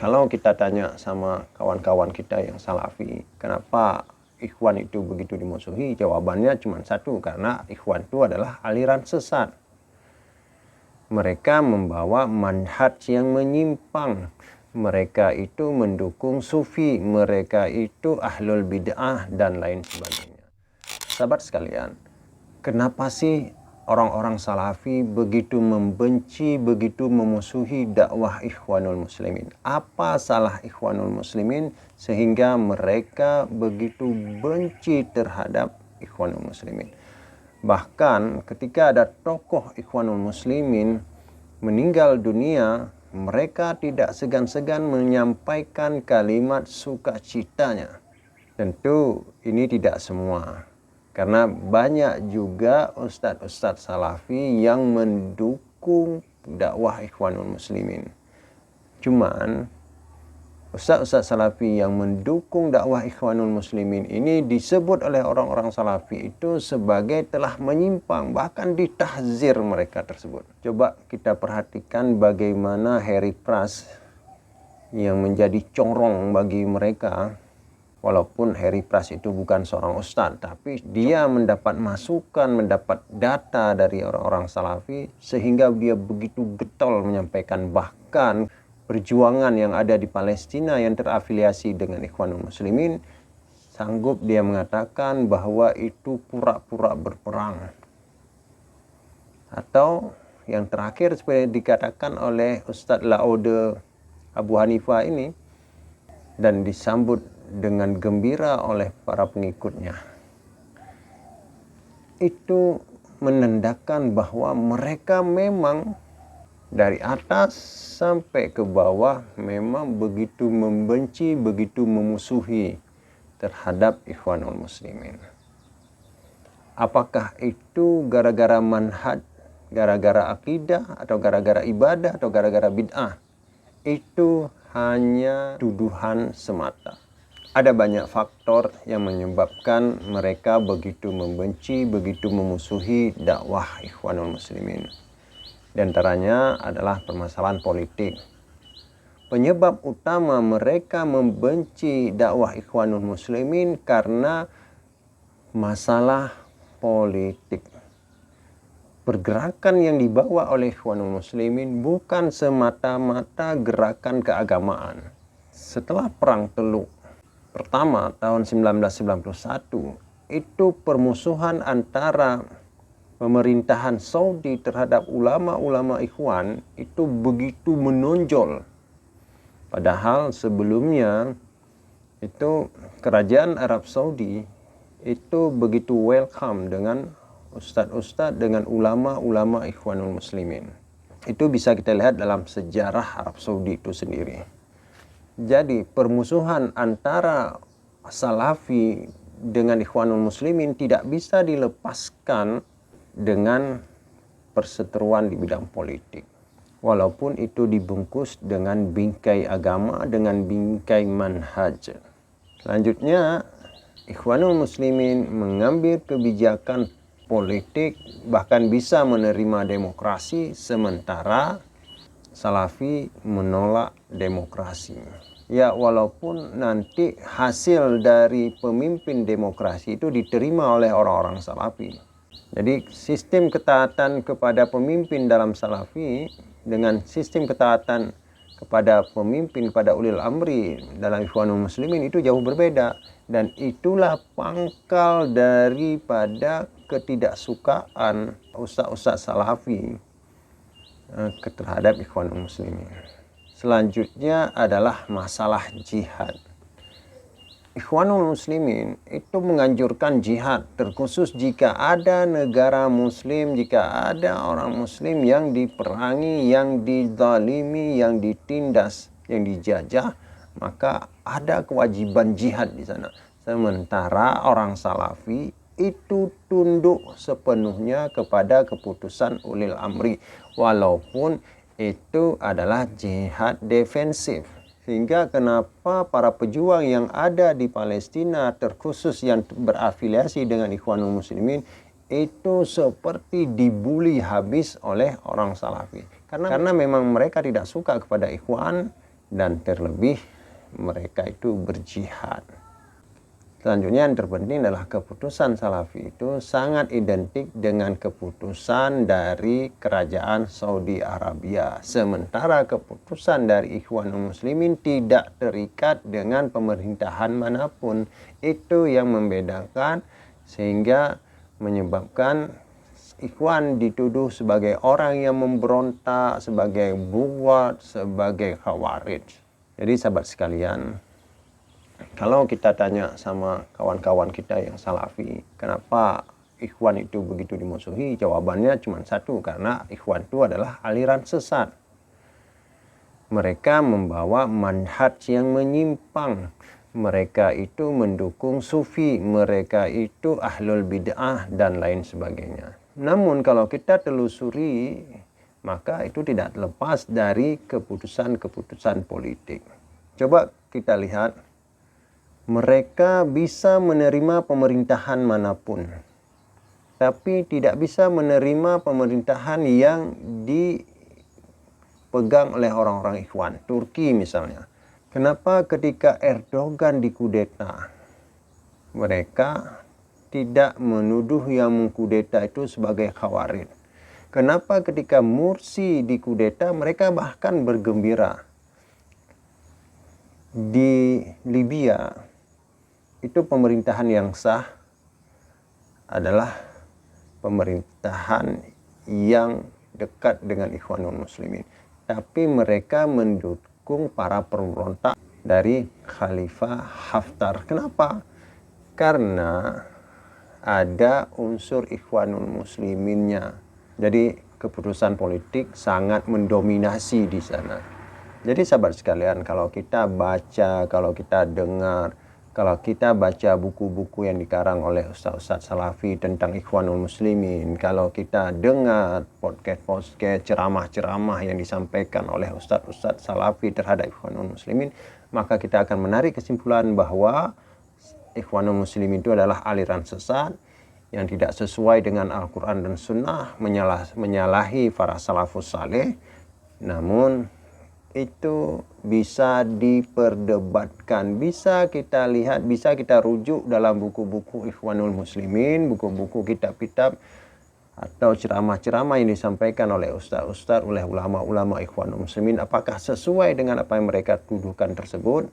Kalau kita tanya sama kawan-kawan kita yang salafi, kenapa ikhwan itu begitu dimusuhi? Jawabannya cuma satu, karena ikhwan itu adalah aliran sesat. Mereka membawa manhaj yang menyimpang. Mereka itu mendukung sufi, mereka itu ahlul bid'ah dan lain sebagainya. Sahabat sekalian, kenapa sih orang-orang salafi begitu membenci, begitu memusuhi dakwah Ikhwanul Muslimin? Apa salah Ikhwanul Muslimin sehingga mereka begitu benci terhadap Ikhwanul Muslimin? Bahkan ketika ada tokoh Ikhwanul Muslimin meninggal dunia, mereka tidak segan-segan menyampaikan kalimat sukacitanya. Tentu ini tidak semua, karena banyak juga ustadz-ustadz salafi yang mendukung dakwah Ikhwanul Muslimin. Cuman ustadz-ustadz salafi yang mendukung dakwah Ikhwanul Muslimin ini disebut oleh orang-orang salafi itu sebagai telah menyimpang, bahkan ditahzir mereka tersebut. Coba kita perhatikan bagaimana Harry Pras yang menjadi corong bagi mereka. Walaupun Harry Pras itu bukan seorang ustadz, tapi dia mendapat masukan, mendapat data dari orang-orang salafi, sehingga dia begitu getol menyampaikan. Bahkan perjuangan yang ada di Palestina yang terafiliasi dengan Ikhwanul Muslimin, sanggup dia mengatakan bahwa itu pura-pura berperang. Atau yang terakhir seperti dikatakan oleh Ustadz Laude Abu Hanifah ini, dan disambut dengan gembira oleh para pengikutnya. Itu menandakan bahwa mereka memang dari atas sampai ke bawah memang begitu membenci, begitu memusuhi terhadap Ikhwanul Muslimin. Apakah itu gara-gara manhaj, gara-gara akidah, atau gara-gara ibadah, atau gara-gara bid'ah? Itu hanya tuduhan semata. Ada banyak faktor yang menyebabkan mereka begitu membenci, begitu memusuhi dakwah Ikhwanul Muslimin. Di antaranya adalah permasalahan politik. Penyebab utama mereka membenci dakwah Ikhwanul Muslimin karena masalah politik. Pergerakan yang dibawa oleh Ikhwanul Muslimin bukan semata-mata gerakan keagamaan. Setelah Perang Teluk pertama tahun 1991, itu permusuhan antara pemerintahan Saudi terhadap ulama-ulama Ikhwan itu begitu menonjol. Padahal sebelumnya itu kerajaan Arab Saudi itu begitu welcome dengan ustadz-ustadz, dengan ulama-ulama Ikhwanul Muslimin. Itu bisa kita lihat dalam sejarah Arab Saudi itu sendiri. Jadi permusuhan antara salafi dengan Ikhwanul Muslimin tidak bisa dilepaskan dengan perseteruan di bidang politik. Walaupun itu dibungkus dengan bingkai agama, dengan bingkai manhaj. Selanjutnya, Ikhwanul Muslimin mengambil kebijakan politik, bahkan bisa menerima demokrasi, sementara salafi menolak demokrasi. Ya, walaupun nanti hasil dari pemimpin demokrasi itu diterima oleh orang-orang salafi. Jadi sistem ketaatan kepada pemimpin dalam salafi dengan sistem ketaatan kepada pemimpin, pada ulil amri dalam Ikhwanul Muslimin itu jauh berbeda. Dan itulah pangkal daripada ketidaksukaan ustaz-ustaz salafi terhadap Ikhwanul Muslimin. Selanjutnya adalah masalah jihad. Ikhwanul Muslimin itu menganjurkan jihad, terkhusus jika ada negara muslim, jika ada orang muslim yang diperangi, yang dizalimi, yang ditindas, yang dijajah, maka ada kewajiban jihad di sana. Sementara orang salafi itu tunduk sepenuhnya kepada keputusan ulil amri, walaupun itu adalah jihad defensif. Sehingga kenapa para pejuang yang ada di Palestina, terkhusus yang berafiliasi dengan Ikhwanul Muslimin, itu seperti dibuli habis oleh orang salafi. Karena memang mereka tidak suka kepada Ikhwan, dan terlebih mereka itu berjihad. Selanjutnya yang terpenting adalah keputusan Salafi itu sangat identik dengan keputusan dari kerajaan Saudi Arabia. Sementara keputusan dari Ikhwanul Muslimin tidak terikat dengan pemerintahan manapun. Itu yang membedakan sehingga menyebabkan Ikhwan dituduh sebagai orang yang memberontak, sebagai buat, sebagai khawarij. Jadi sahabat sekalian, kalau kita tanya sama kawan-kawan kita yang Salafi, kenapa Ikhwan itu begitu dimusuhi? Jawabannya cuma satu, karena Ikhwan itu adalah aliran sesat. Mereka membawa manhaj yang menyimpang. Mereka itu mendukung sufi, mereka itu ahlul bid'ah dan lain sebagainya. Namun kalau kita telusuri, maka itu tidak lepas dari keputusan-keputusan politik. Coba kita lihat, mereka bisa menerima pemerintahan manapun, tapi tidak bisa menerima pemerintahan yang dipegang oleh orang-orang Ikhwan. Turki misalnya. Kenapa ketika Erdogan dikudeta, mereka tidak menuduh yang mengkudeta itu sebagai khawarij? Kenapa ketika Mursi dikudeta, mereka bahkan bergembira? Di Libya, itu pemerintahan yang sah adalah pemerintahan yang dekat dengan Ikhwanul Muslimin. Tapi mereka mendukung para pemberontak dari Khalifah Haftar. Kenapa? Karena ada unsur Ikhwanul Musliminnya. Jadi keputusan politik sangat mendominasi di sana. Jadi sahabat sekalian, kalau kita baca, kalau kita dengar, kalau kita baca buku-buku yang dikarang oleh ustaz-ustaz Salafi tentang Ikhwanul Muslimin, kalau kita dengar podcast-podcast, ceramah-ceramah yang disampaikan oleh ustaz-ustaz Salafi terhadap Ikhwanul Muslimin, maka kita akan menarik kesimpulan bahwa Ikhwanul Muslimin itu adalah aliran sesat yang tidak sesuai dengan Al-Quran dan Sunnah, menyalahi para salafus saleh. Namun itu bisa diperdebatkan, bisa kita lihat, bisa kita rujuk dalam buku-buku Ikhwanul Muslimin, buku-buku kitab-kitab atau ceramah-ceramah yang disampaikan oleh ustaz-ustaz, oleh ulama-ulama Ikhwanul Muslimin. Apakah sesuai dengan apa yang mereka tuduhkan tersebut?